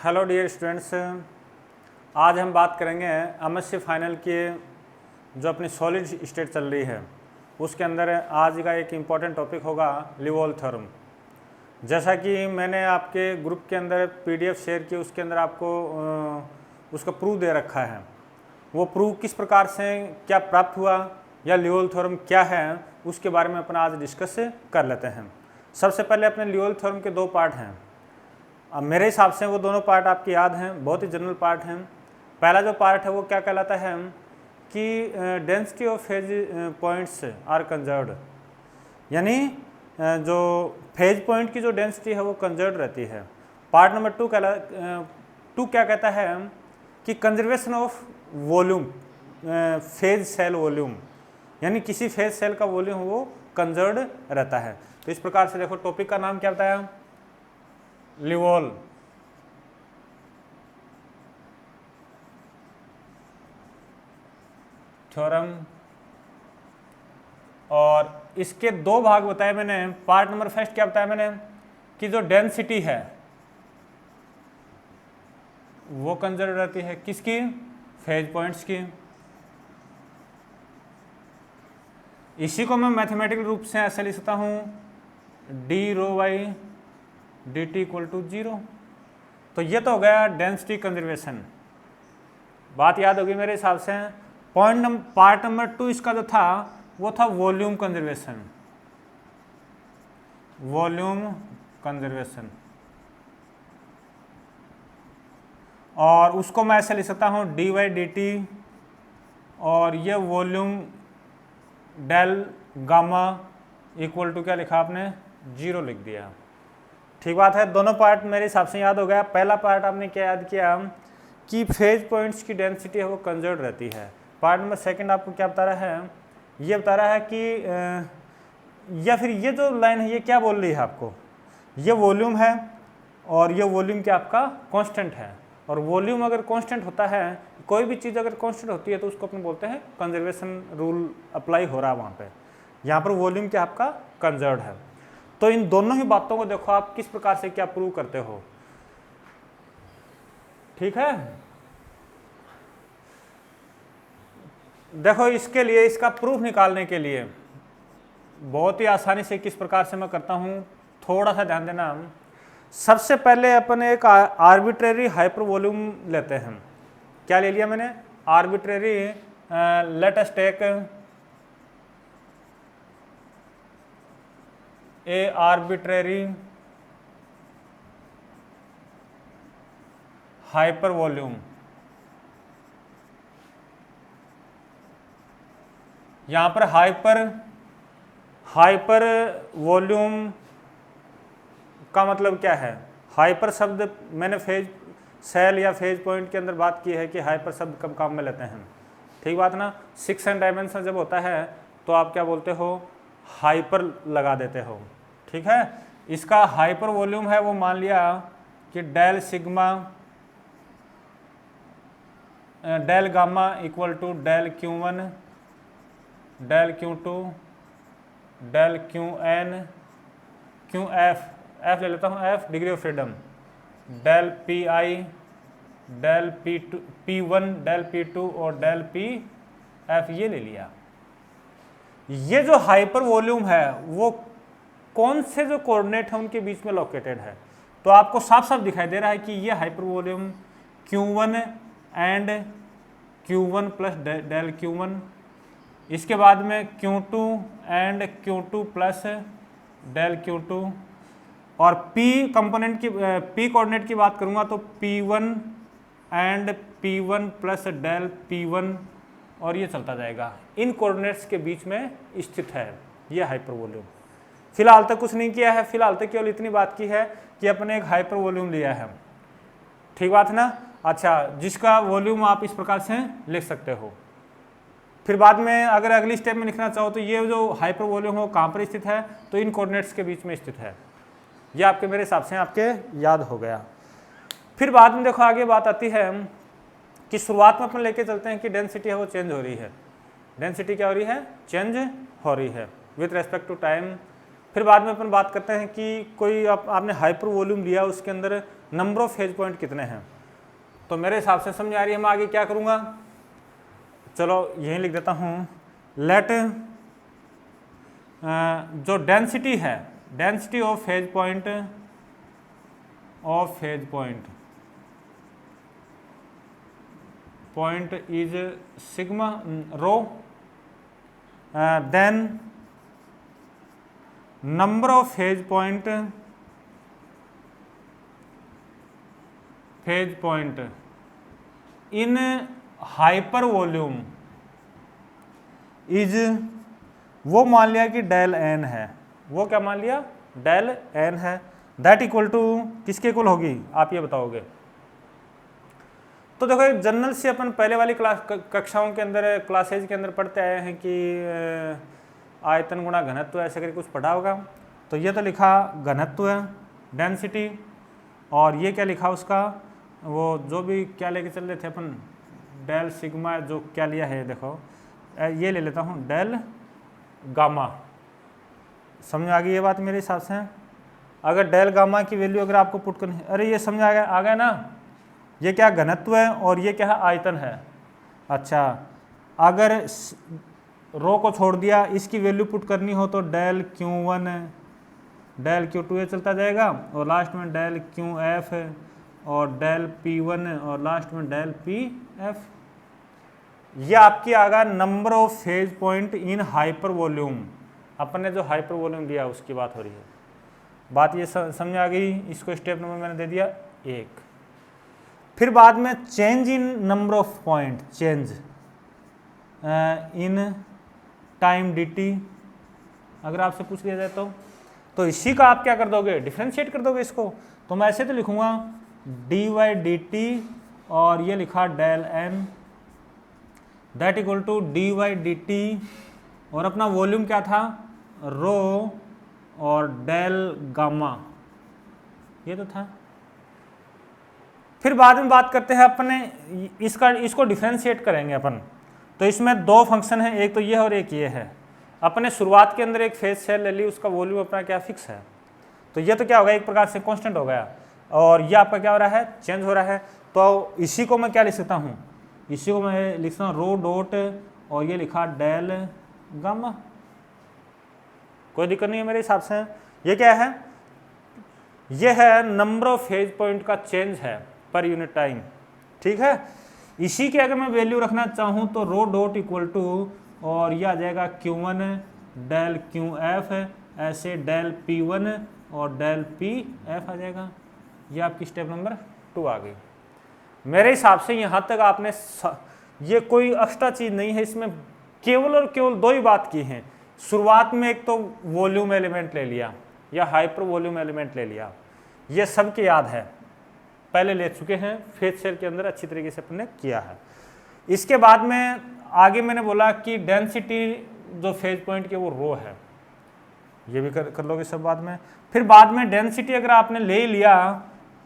Hello dear students, आज हम बात करेंगे एमएससी फाइनल की जो अपनी सॉलिड स्टेट चल रही है उसके अंदर आज का एक इम्पॉर्टेंट टॉपिक होगा लिवोल थ्योरम। जैसा कि मैंने आपके ग्रुप के अंदर पीडीएफ शेयर की, उसके अंदर आपको उसका प्रूफ दे रखा है। वो प्रूफ किस प्रकार से क्या प्राप्त हुआ या लिवोल थ्योरम क्या है उसके बारे में अपना आज डिस्कस कर लेते हैं। सबसे पहले अपने लिवोल थ्योरम के दो पार्ट हैं। अब मेरे हिसाब से वो दोनों पार्ट आपके याद हैं, बहुत ही जनरल पार्ट हैं। पहला जो पार्ट है वो क्या कहलाता है कि density of phase points are conserved, यानी जो फेज पॉइंट की जो डेंसिटी है वो कंजर्व्ड रहती है। पार्ट नंबर टू क्या कहता है कि conservation of volume, phase cell volume, यानी किसी फेज सेल का वॉल्यूम वो कंजर्व्ड रहता है। तो इस प्रकार से देखो, टॉपिक का नाम क्या बताया, लिवोल थ्योरम। और इसके दो भाग बताए मैंने। पार्ट नंबर फर्स्ट क्या बताया मैंने कि जो डेंसिटी है वो कंजर्व रहती है, किसकी, फेज पॉइंट्स की। इसी को मैं मैथमेटिकल रूप से ऐसे लिख सकता हूं d rho by d t equal to 0। तो ये तो हो गया डेंसिटी कंजर्वेशन, बात याद होगी मेरे हिसाब से। पार्ट नंबर 2 इसका जो था वो था वॉल्यूम कंजर्वेशन। वॉल्यूम कंजर्वेशन, और उसको मैं ऐसे लिख सकता हूँ डी वाई डी टी, और ये volume del gamma equal to क्या लिखा आपने, 0 लिख दिया। ठीक बात है, दोनों पार्ट मेरे हिसाब से याद हो गया। पहला पार्ट आपने क्या याद किया कि फेज पॉइंट्स की डेंसिटी है वो कंजर्व रहती है। पार्ट नंबर सेकंड आपको क्या बता रहा है, ये बता रहा है कि या फिर ये जो लाइन है ये क्या बोल रही है आपको, ये वॉल्यूम है और ये वॉल्यूम क्या आपका कांस्टेंट है। और वॉल्यूम अगर कांस्टेंट होता है, कोई भी चीज़ अगर कांस्टेंट होती है तो उसको अपन बोलते हैं कंजर्वेशन रूल अप्लाई हो रहा है वहाँ पे। यहाँ पर वॉल्यूम क्या आपका कंजर्व्ड है। तो इन दोनों ही बातों को देखो आप किस प्रकार से क्या प्रूव करते हो। ठीक है, देखो इसके लिए, इसका प्रूफ निकालने के लिए बहुत ही आसानी से किस प्रकार से मैं करता हूं, थोड़ा सा ध्यान देना। सबसे पहले अपन एक आर्बिट्रेरी हाइपर वॉल्यूम लेते हैं। क्या ले लिया मैंने, arbitrary, let us take a arbitrary hyper volume. यहां पर हाइपर वॉल्यूम का मतलब क्या है। हाइपर शब्द मैंने फेज सेल या फेज पॉइंट के अंदर बात की है कि हाइपर शब्द कब काम में लेते हैं। ठीक बात ना, 6 डायमेंशन जब होता है तो आप क्या बोलते हो, हाइपर लगा देते हो। ठीक है, इसका हाइपर वॉल्यूम है वो मान लिया कि del sigma del gamma equal to del Q1 del Q2 del Qn Qf ले लेता हूँ, f degree of freedom, del Pi del P1 del P2 और डेल Pf ये ले लिया। ये जो हाइपर वॉल्यूम है वो कौन से जो कोऑर्डिनेट है उनके बीच में लोकेटेड है। तो आपको साफ साफ दिखाई दे रहा है कि ये hyper volume Q1 and Q1 plus del Q1, इसके बाद में Q2 and Q2 plus del Q2, और P कंपोनेंट की, P कोऑर्डिनेट की बात करूंगा तो P1 and P1 plus del P1, और ये चलता जाएगा। इन कोऑर्डिनेट्स के बीच में स्थित है ये हाइपर वॉल्यूम। फिलहाल तक कुछ नहीं किया है, फिलहाल तक केवल इतनी बात की है कि अपने एक हाइपर वॉल्यूम लिया है। ठीक बात है ना। अच्छा, जिसका वॉल्यूम आप इस प्रकार से लिख सकते हो। फिर बाद में अगर अगली स्टेप में लिखना चाहो तो ये जो हाइपर वॉल्यूम हो कहाँ पर स्थित है, तो इन कोऑर्डिनेट्स के बीच में स्थित है। ये आपके मेरे हिसाब से आपके याद हो गया। फिर बाद में देखो आगे बात आती है कि शुरुआत में अपन लेके चलते हैं कि डेंसिटी है वो चेंज हो रही है। डेंसिटी क्या हो रही है, चेंज हो रही है विथ रेस्पेक्ट टू टाइम। फिर बाद में अपन बात करते हैं कि कोई आपने हाइपर वॉल्यूम लिया, उसके अंदर नंबर ऑफ फेज पॉइंट कितने हैं। तो मेरे हिसाब से समझ आ रही है, मैं आगे क्या करूँगा, चलो यहीं लिख देता हूँ, लेट जो डेंसिटी है, density of phase point is sigma rho, then number of phase point in hyper volume is, वो मान लिया कि डेल एन है, वो क्या मान लिया, डेल एन है, दैट इक्वल टू किसके इक्वल होगी, आप ये बताओगे। तो देखो एक जनरल से अपन पहले वाली कक्षाओं के अंदर, क्लासेज के अंदर पढ़ते आए हैं कि आयतन गुणा घनत्व ऐसे करके कुछ पढ़ा होगा। तो ये तो लिखा घनत्व है, डेंसिटी, और ये क्या लिखा उसका, वो जो भी क्या लेके चल रहे थे अपन, डेल सिग्मा, जो क्या लिया है देखो, ये ले लेता हूँ डेल गामा। समझ आ गई ये बात मेरे हिसाब से। अगर डेल गामा की वैल्यू अगर आपको पुट करनी, अरे ये समझ आ गया ना, ये क्या घनत्व है और ये क्या है, आयतन है। अच्छा, अगर रो को छोड़ दिया, इसकी वैल्यू पुट करनी हो तो डेल Q1 डेल Q2 ये चलता जाएगा, और लास्ट में डेल QF और डेल P1 और लास्ट में डेल PF। ये आपकी आ गया number of phase point in hyper volume. अपन ने जो हाइपर वॉल्यूम लिया उसकी बात हो रही है। बात ये समझ आ गई। इसको स्टेप नंबर मैंने दे दिया 1। फिर बाद में change in number of point, change in time dt, अगर आपसे पूछ लिया जाए तो इसी का आप क्या कर दोगे, डिफ्रेंशिएट कर दोगे इसको। तो मैं ऐसे तो लिखूंगा dy/dt, और ये लिखा del n that equal to dy/dt, और अपना वॉल्यूम क्या था, रो और डेल गामा, ये तो था। फिर बाद में बात करते हैं अपने इसको डिफ्रेंशिएट करेंगे अपन। तो इसमें 2 फंक्शन है, एक तो ये है और एक ये है। अपने शुरुआत के अंदर एक फेज सेल ले ली, उसका वॉल्यूम अपना क्या फिक्स है, तो ये तो क्या होगा, एक प्रकार से कांस्टेंट हो गया, और ये आपका क्या हो रहा है, चेंज हो रहा है। तो इसी को मैं क्या लिख सकता हूँ, इसी को मैं लिख सकता हूँ रो डॉट, और ये लिखा डेल गामा। कोई दिक्कत नहीं है मेरे हिसाब से। ये क्या है, ये है नंबर ऑफ फेज पॉइंट का चेंज है पर यूनिट टाइम, ठीक है। इसी की अगर मैं वैल्यू रखना चाहूँ तो रो डॉट इक्वल टू, और ये आ जाएगा Q1 डेल QF, ऐसे डेल P1 और डेल PF आ जाएगा। ये आपकी स्टेप नंबर 2 आ गई। मेरे हिसाब से यहाँ तक आपने ये कोई एक्स्ट्रा चीज़ नहीं है, इसमें केवल और केवल 2 ही बात की हैं। शुरुआत में एक तो वॉल्यूम एलिमेंट ले लिया या हाइपर वॉल्यूम एलिमेंट ले लिया, ये सबके याद है, पहले ले चुके हैं, फेज सेल के अंदर अच्छी तरीके से अपने किया है। इसके बाद में आगे मैंने बोला कि डेंसिटी जो फेज पॉइंट की वो रो है, ये भी कर लोगे सब बाद में। फिर बाद में डेंसिटी अगर आपने ले ही लिया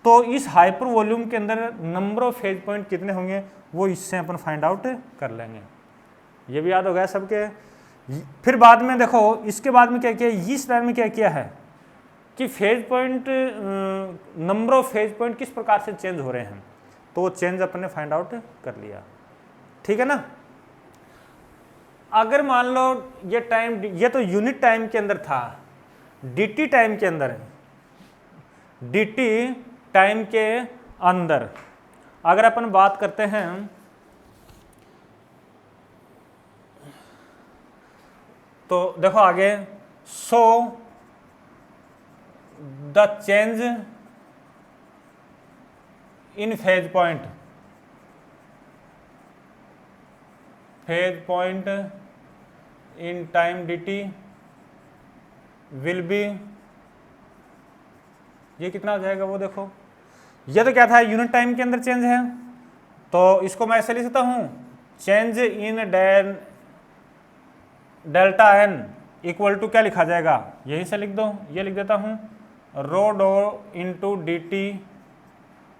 तो इस हाइपर वॉल्यूम के अंदर नंबर ऑफ फेज पॉइंट कितने होंगे वो इससे अपन फाइंड आउट कर लेंगे। ये भी याद हो गया सबके। फिर बाद में देखो इसके बाद में क्या किया, इस लाइन में क्या किया है कि phase point, number of phase point किस प्रकार से चेंज हो रहे हैं, तो वो चेंज अपन ने फाइंड आउट कर लिया, ठीक है ना। अगर मान लो ये टाइम, ये तो यूनिट टाइम के अंदर था, dt टाइम के अंदर, dt टाइम के अंदर अगर अपन बात करते हैं तो देखो आगे, so the change in phase point in time dt will be, ये कितना हो जाएगा वो देखो, ये तो क्या था, यूनिट टाइम के अंदर चेंज है, तो इसको मैं ऐसे लिख सकता हूं, change in delta n equal to क्या लिखा जाएगा, यहीं से लिख दो, ये लिख देता हूं रो डो इंटू dt,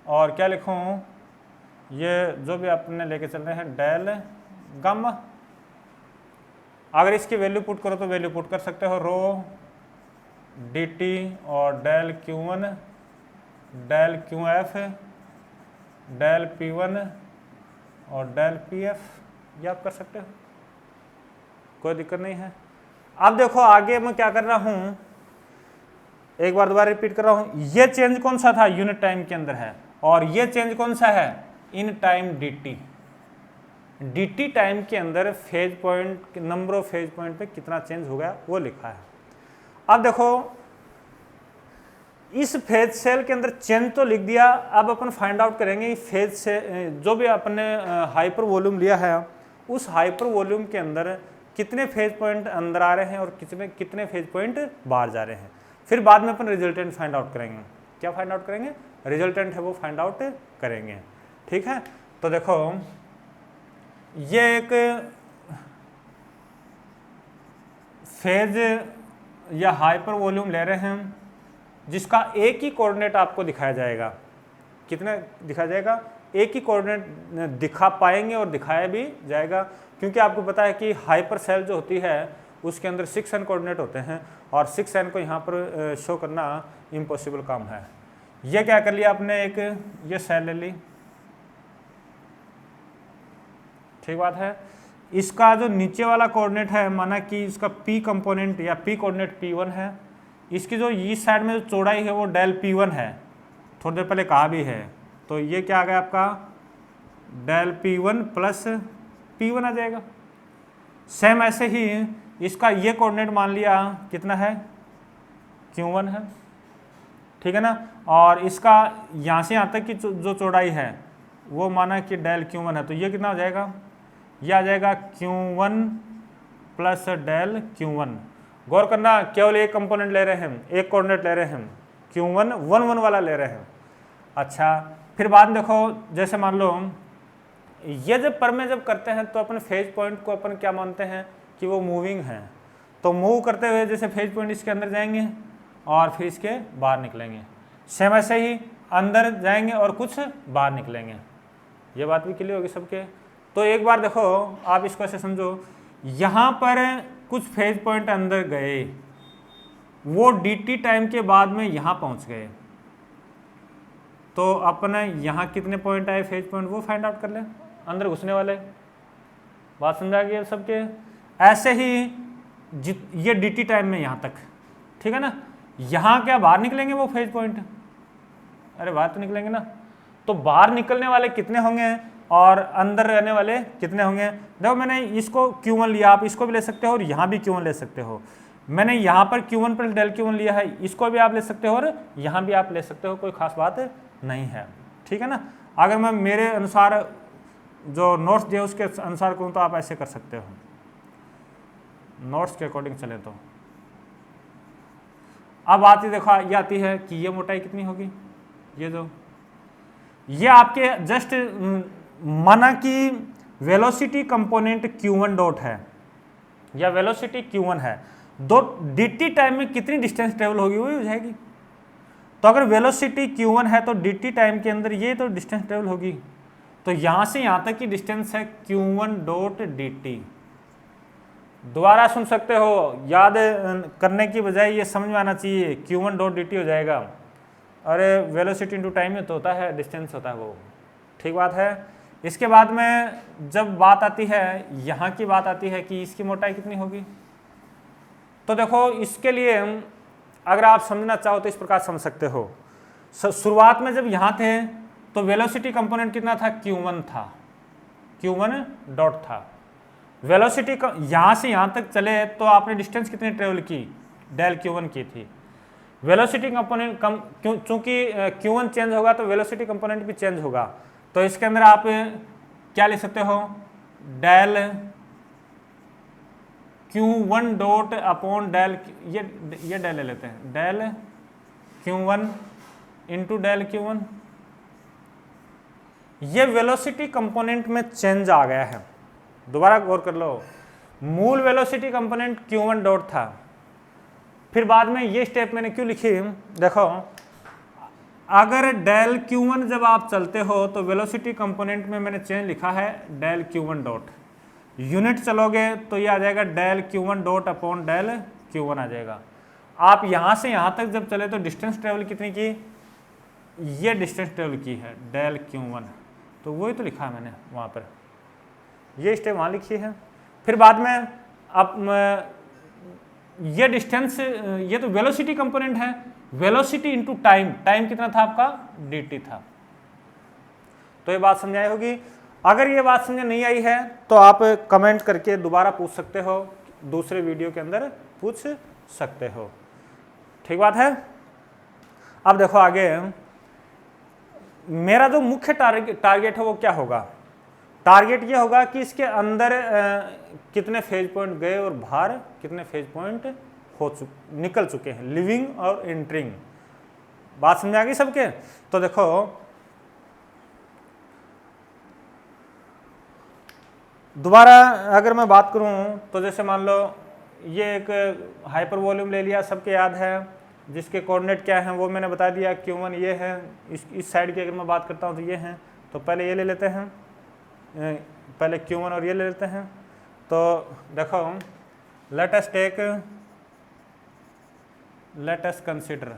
और क्या लिखूं, ये जो भी आपने लेके चल रहे हैं डेल गामा। अगर इसकी वैल्यू पुट करो तो वैल्यू पुट कर सकते हो रो dt और del Q1 del QF del P1 और डेल PF, ये आप कर सकते हो, कोई दिक्कत नहीं है। अब देखो आगे मैं क्या कर रहा हूँ, एक बार दोबारा रिपीट कर रहा हूँ, ये चेंज कौन सा था यूनिट टाइम के अंदर है, और ये चेंज कौन सा है इन टाइम dt टाइम के अंदर phase point, number of phase point पे कितना चेंज हो गया वो लिखा है। अब देखो इस फेज सेल के अंदर चेंज तो लिख दिया, अब अपन फाइंड आउट करेंगे फेज से जो भी अपने हाइपर वॉल्यूम लिया है उस हाइपर वॉल्यूम के अंदर कितने फेज पॉइंट अंदर आ रहे हैं और कितने फेज पॉइंट बाहर जा रहे हैं। फिर बाद में अपन रिजल्टेंट फाइंड आउट करेंगे। क्या फाइंड आउट करेंगे, रिजल्टेंट है वो फाइंड आउट करेंगे, ठीक है। तो देखो ये एक फेज या हाइपर वॉल्यूम ले रहे हैं जिसका एक ही कोऑर्डिनेट आपको दिखाया जाएगा। कितने दिखाया जाएगा, एक ही कोऑर्डिनेट दिखा पाएंगे और दिखाया भी जाएगा, क्योंकि आपको पता है कि हाइपर सेल जो होती है उसके अंदर 6n कोऑर्डिनेट होते हैं और 6n को यहाँ पर शो करना इम्पॉसिबल काम है। ये क्या कर लिया आपने, एक ये सेल ले ली, ठीक बात है। इसका जो नीचे वाला कोऑर्डिनेट है, माना कि इसका p कंपोनेंट या p कोऑर्डिनेट P1 है, इसकी जो इस साइड में जो चौड़ाई है वो डेल P1 है, थोड़ी देर पहले कहा भी है, तो ये क्या आ गया आपका डेल P1 प्लस P1 आ जाएगा। सेम ऐसे ही इसका ये कोऑर्डिनेट मान लिया कितना है Q1 है, ठीक है ना, और इसका यहाँ से यहाँ तक की जो चौड़ाई है वो माना कि डेल Q1 है, तो ये कितना हो जाएगा, ये आ जाएगा Q1 प्लस डेल Q1। गौर करना केवल एक कंपोनेंट ले रहे हैं, एक कोऑर्डिनेट ले रहे हैं, Q1 1 1 वाला ले रहे हैं। अच्छा फिर बाद में देखो, जैसे मान लो ये जब पर में जब करते हैं तो अपन फेज पॉइंट को अपन क्या मानते हैं कि वो मूविंग है, तो मूव करते हुए जैसे फेज पॉइंट इसके अंदर जाएंगे और फिर इसके बाहर निकलेंगे, सेम ऐसे ही अंदर जाएंगे और कुछ बाहर निकलेंगे। ये बात भी क्लियर होगी सबके। तो एक बार देखो आप इसको ऐसे समझो, यहाँ पर कुछ फेज पॉइंट अंदर गए, वो dt टाइम के बाद में यहाँ पहुँच गए, तो अपने यहाँ कितने पॉइंट आए फेज पॉइंट वो फाइंड आउट कर ले, अंदर घुसने वाले। बात समझा गई सबके। ऐसे ही ये dt टाइम में यहाँ तक, ठीक है ना, यहाँ क्या बाहर निकलेंगे वो फेज पॉइंट, अरे बाहर तो निकलेंगे ना, तो बाहर निकलने वाले कितने होंगे और अंदर रहने वाले कितने होंगे। देखो मैंने इसको Q1 लिया, आप इसको भी ले सकते हो और यहाँ भी Q1 ले सकते हो। मैंने यहाँ पर Q1 प्लस डेल Q1 लिया है, इसको भी आप ले सकते हो और यहाँ भी आप ले सकते हो, कोई खास बात नहीं है, ठीक है ना। अगर मैं मेरे अनुसार जो नोट्स दिए उसके अनुसार कहूँ तो आप ऐसे कर सकते हो, नोट्स के अकॉर्डिंग चले तो। अब आती देखो ये आती है कि ये मोटाई कितनी होगी, ये आपके जस्ट माना कि वेलोसिटी कंपोनेंट Q1 डॉट है या वेलोसिटी Q1 है, दो dt टाइम में कितनी डिस्टेंस ट्रेवल होगी वो हो जाएगी। तो अगर वेलोसिटी Q1 है तो dt टाइम के अंदर ये तो डिस्टेंस ट्रेवल होगी, तो यहाँ से यहाँ तक की डिस्टेंस है Q1 डॉट dt। दोबारा सुन सकते हो, याद करने की बजाय ये समझ में आना चाहिए, Q1 डॉट dt हो जाएगा। अरे वेलोसिटी इंटू टाइम में तो होता है, डिस्टेंस होता है वो, ठीक बात है। इसके बाद में जब बात आती है, यहाँ की बात आती है कि इसकी मोटाई कितनी होगी, तो देखो इसके लिए अगर आप समझना चाहो तो इस प्रकार समझ सकते हो। शुरुआत में जब यहाँ थे तो वेलोसिटी कंपोनेंट कितना था, Q1 था, Q1 डॉट था। वेलोसिटी यहाँ से यहाँ तक चले तो आपने डिस्टेंस कितनी ट्रेवल की, डेल Q1 की थी। वेलोसिटी कंपोनेंट चूंकि Q1 चेंज होगा तो वेलोसिटी कंपोनेंट भी चेंज होगा, तो इसके अंदर आप क्या लिख सकते हो, del Q1 dot upon del, ये डेल ले लेते हैं, del Q1 into del Q1। ये वेलोसिटी कंपोनेंट में चेंज आ गया है। दोबारा गौर कर लो, मूल वेलोसिटी कंपोनेंट Q1 डॉट था, फिर बाद में ये स्टेप मैंने क्यों लिखी, देखो अगर डेल Q1 जब आप चलते हो तो वेलोसिटी कंपोनेंट में मैंने चेंज लिखा है डेल Q1 डॉट, यूनिट चलोगे तो ये आ जाएगा del Q1 dot upon del Q1 आ जाएगा। आप यहाँ से यहाँ तक जब चले तो डिस्टेंस ट्रेवल कितनी की, ये डिस्टेंस ट्रेवल की है डेल Q1, तो वही तो लिखा है मैंने वहाँ पर, ये स्टेप वहाँ लिखी है। फिर बाद में अब ये डिस्टेंस, ये तो वेलोसिटी कंपोनेंट है, वेलोसिटी इनटू टाइम, टाइम कितना था आपका dt था। तो ये बात समझ आई होगी। अगर ये बात समझ नहीं आई है तो आप कमेंट करके दोबारा पूछ सकते हो, दूसरे वीडियो के अंदर पूछ सकते हो, ठीक बात है। अब देखो आगे, मेरा जो मुख्य टारगेट है वो क्या होगा, टारगेट ये होगा कि इसके अंदर कितने फेज पॉइंट गए और बाहर कितने फेज पॉइंट निकल चुके हैं, लिविंग और एंटरिंग। बात समझ आ गई सबके। तो देखो दोबारा अगर मैं बात करूं तो जैसे मान लो ये एक हाइपर वॉल्यूम ले लिया, सबके याद है, जिसके कोऑर्डिनेट क्या हैं वो मैंने बता दिया, Q1 ये है, इस साइड की अगर मैं बात करता हूं तो ये हैं, तो पहले ये ले लेते हैं, पहले Q1 और ये ले लेते हैं। तो देखो let us consider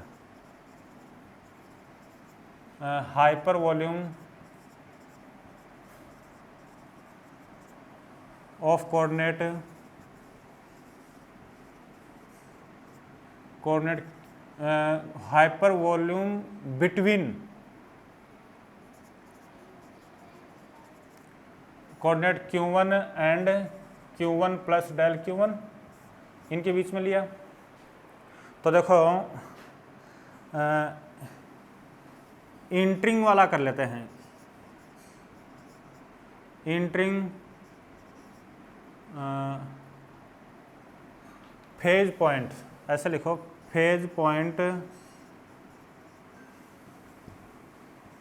hyper volume of coordinate hyper volume between coordinate Q1 and Q1 plus del Q1, इनके बीच में लिया। तो देखो इंटरिंग वाला कर लेते हैं, इंटरिंग फेज पॉइंट, ऐसे लिखो, phase point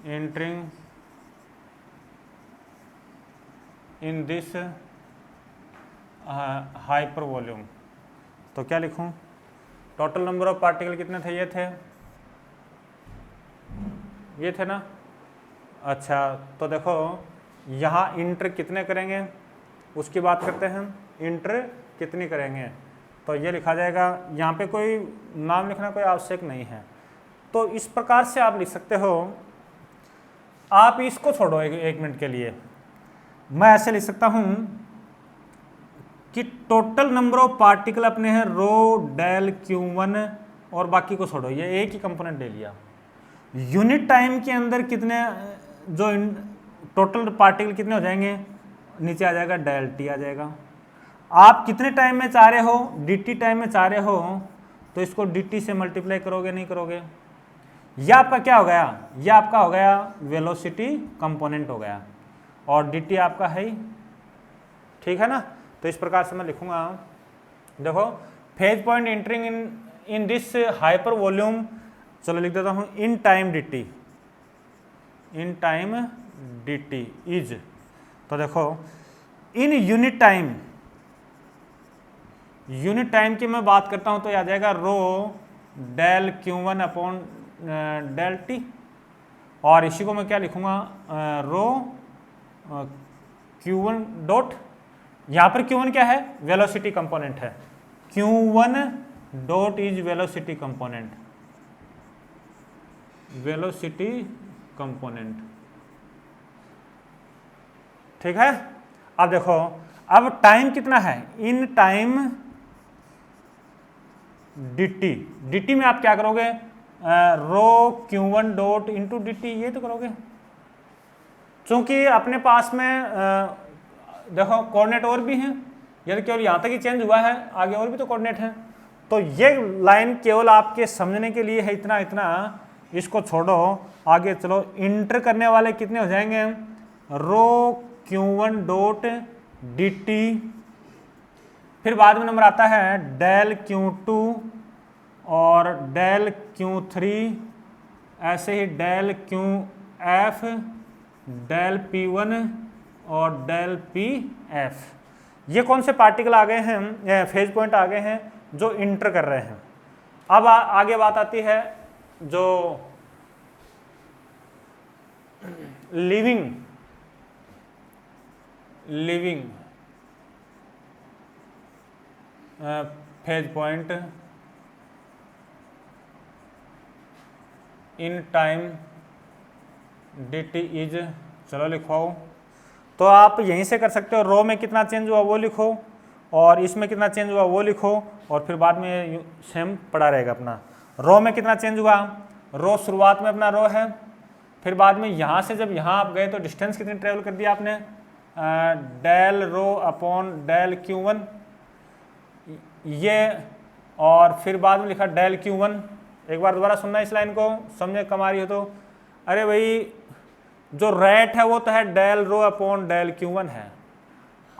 entering in this hyper volume. तो क्या लिखूं, टोटल नंबर ऑफ पार्टिकल कितने थे, ये थे ना। अच्छा तो देखो यहाँ इंटर कितने करेंगे उसकी बात करते हैं, इंटर कितनी करेंगे, तो ये लिखा जाएगा, यहाँ पे कोई नाम लिखना कोई आवश्यक नहीं है। तो इस प्रकार से आप लिख सकते हो, आप इसको छोड़ो एक मिनट के लिए, मैं ऐसे लिख सकता हूँ कि टोटल नंबर ऑफ पार्टिकल अपने हैं रो डेल Q1, और बाकी को छोड़ो, ये एक ही कंपोनेंट ले लिया। यूनिट टाइम के अंदर कितने जो टोटल पार्टिकल कितने हो जाएंगे, नीचे आ जाएगा डेल T आ जाएगा। आप कितने टाइम में चाह रहे हो, dt टाइम में चाह रहे हो, तो इसको dt से मल्टीप्लाई करोगे, नहीं करोगे, यह आपका क्या हो गया, यह आपका हो गया वेलोसिटी कंपोनेंट हो गया, और dt आपका है ही, ठीक है ना। तो इस प्रकार से मैं लिखूंगा, देखो phase point entering in this hyper volume, चलो लिख देता हूं, इन टाइम dt इज, तो देखो इन यूनिट टाइम की मैं बात करता हूं तो याद जाएगा rho del Q1 upon del T, और इसी को मैं क्या लिखूंगा, रो Q1 डॉट, यहां पर Q1 क्या है, वेलोसिटी कंपोनेंट है, Q1 dot is velocity component, ठीक है। अब देखो, अब टाइम कितना है, इन टाइम dt में आप क्या करोगे, रो Q1 डॉट इंटू dt, ये तो करोगे, क्योंकि अपने पास में देखो कोऑर्डिनेट और भी हैं, यदि केवल यहाँ तक ही चेंज हुआ है, आगे और भी तो कोऑर्डिनेट हैं। तो ये लाइन केवल आपके समझने के लिए है, इतना, इसको छोड़ो, आगे चलो, इंटर करने वाले कितने हो जाएंगे, रो Q1 डॉट dt, फिर बाद में नंबर आता है डेल Q2 और डेल Q3, ऐसे ही डेल QF, डेल P1 और डेल PF। ये कौन से पार्टिकल आ गए हैं, फेज पॉइंट आ गए हैं जो इंटर कर रहे हैं। अब आगे बात आती है जो living phase point in time dt is, चलो लिखवाओ। तो आप यहीं से कर सकते हो, रो में कितना चेंज हुआ वो लिखो और इसमें कितना चेंज हुआ वो लिखो और फिर बाद में सेम पड़ा रहेगा अपना। रो में कितना चेंज हुआ, रो शुरुआत में अपना रो है, फिर बाद में यहाँ से जब यहाँ आप गए तो डिस्टेंस कितनी ट्रेवल कर दिया आपने, del rho upon del Q1 ये, और फिर बाद में लिखा डेल Q1। एक बार दोबारा सुनना इस लाइन को, समझे कम आ रही हो तो। अरे भाई जो रेट है वो तो है del rho upon del Q1 है।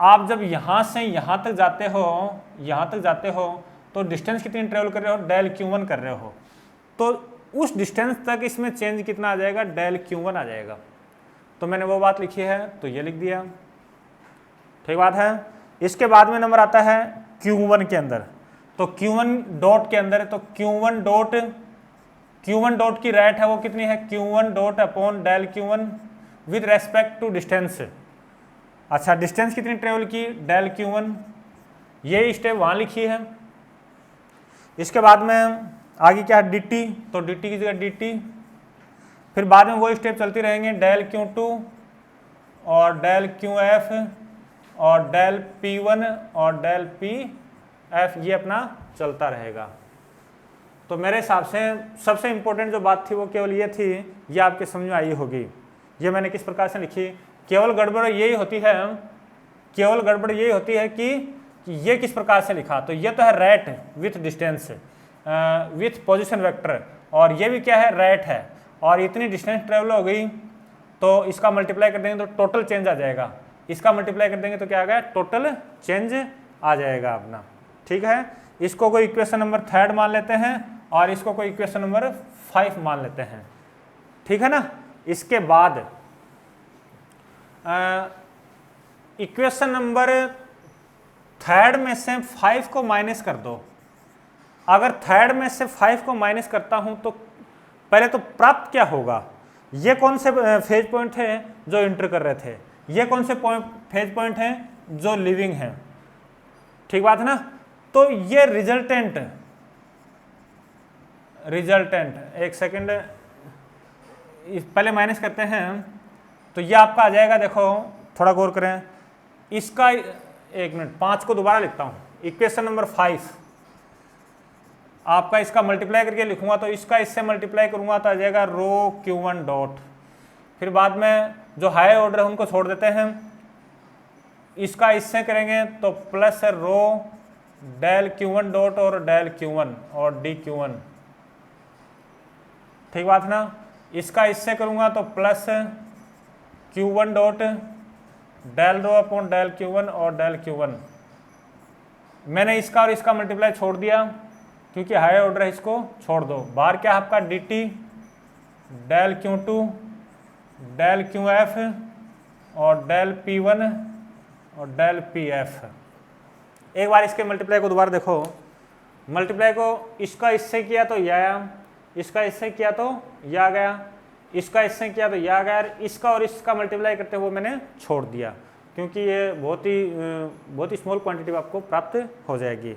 आप जब यहाँ से यहाँ तक जाते हो तो डिस्टेंस कितनी ट्रेवल कर रहे हो, डेल Q1 कर रहे हो, तो उस डिस्टेंस तक इसमें चेंज कितना आ जाएगा, डेल Q1 आ जाएगा। तो मैंने वो बात लिखी है तो ये लिख दिया, ठीक बात है। इसके बाद में नंबर आता है Q1 के अंदर, तो Q1 डॉट के अंदर है, तो Q1 डॉट की रेट है वो कितनी है, Q1 dot upon del Q1 with respect to distance. अच्छा डिस्टेंस कितनी ट्रेवल की, डेल Q1, ये स्टेप वहाँ लिखी है। इसके बाद में आगे क्या है, dt, तो dt की जगह dt, फिर बाद में वो स्टेप चलती रहेंगे, डेल Q2 और डेल QF और डेल P1 और डेल PF, ये अपना चलता रहेगा। तो मेरे हिसाब से सबसे इम्पोर्टेंट जो बात थी वो केवल ये थी, ये आपके समझ में आई होगी। ये मैंने किस प्रकार से लिखी, केवल गड़बड़ यही होती है कि ये किस प्रकार से लिखा। तो ये तो है rate with distance with position vector, और ये भी क्या है, रेट है, और इतनी डिस्टेंस ट्रेवल हो गई तो इसका मल्टीप्लाई कर देंगे तो टोटल चेंज आ जाएगा, इसका मल्टीप्लाई कर देंगे तो क्या आ गया, टोटल चेंज आ जाएगा अपना। ठीक है, इसको कोई इक्वेशन नंबर 3 मान लेते हैं और इसको कोई इक्वेशन नंबर 5 मान लेते हैं, ठीक है ना। इसके बाद इक्वेशन नंबर 3 में से 5 को माइनस कर दो। अगर 3 में से 5 को माइनस करता हूं तो पहले तो प्राप्त क्या होगा, ये कौन से फेज पॉइंट है जो इंटर कर रहे थे, ये कौन से फेज पॉइंट हैं जो लिविंग हैं, ठीक बात है ना। तो ये रिजल्टेंट, एक सेकंड पहले माइनस करते हैं, तो ये आपका आ जाएगा, देखो थोड़ा गौर करें इसका, एक मिनट 5 को दोबारा लिखता हूँ। इक्वेशन नंबर 5 आपका इसका मल्टीप्लाई करके लिखूंगा तो इसका इससे मल्टीप्लाई करूंगा तो आ जाएगा रो Q1 डॉट, फिर बाद में जो हायर ऑर्डर है उनको छोड़ देते हैं, इसका इससे करेंगे तो plus rho del Q1 dot और डेल Q1 और dQ1, ठीक बात है ना। इसका इससे करूंगा तो plus Q1 dot del rho upon del Q1 और डेल Q1। मैंने इसका और इसका मल्टीप्लाई छोड़ दिया क्योंकि हायर ऑर्डर है, इसको छोड़ दो। बाहर क्या आपका dt del Q2 del QF और डेल P1 और डेल PF। एक बार इसके मल्टीप्लाई को दोबारा देखो, मल्टीप्लाई को इसका इससे किया तो यह आया, इसका इससे किया तो यह आ गया, इसका इससे किया तो यह आ गया, इसका और इसका मल्टीप्लाई करते हुए मैंने छोड़ दिया क्योंकि ये बहुत ही स्मॉल क्वांटिटी आपको प्राप्त हो जाएगी।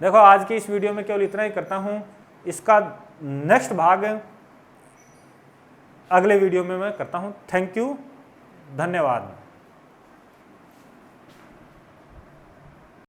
देखो आज की इस वीडियो में केवल इतना ही करता हूँ, इसका नेक्स्ट भाग अगले वीडियो में मैं करता हूँ। थैंक यू, धन्यवाद।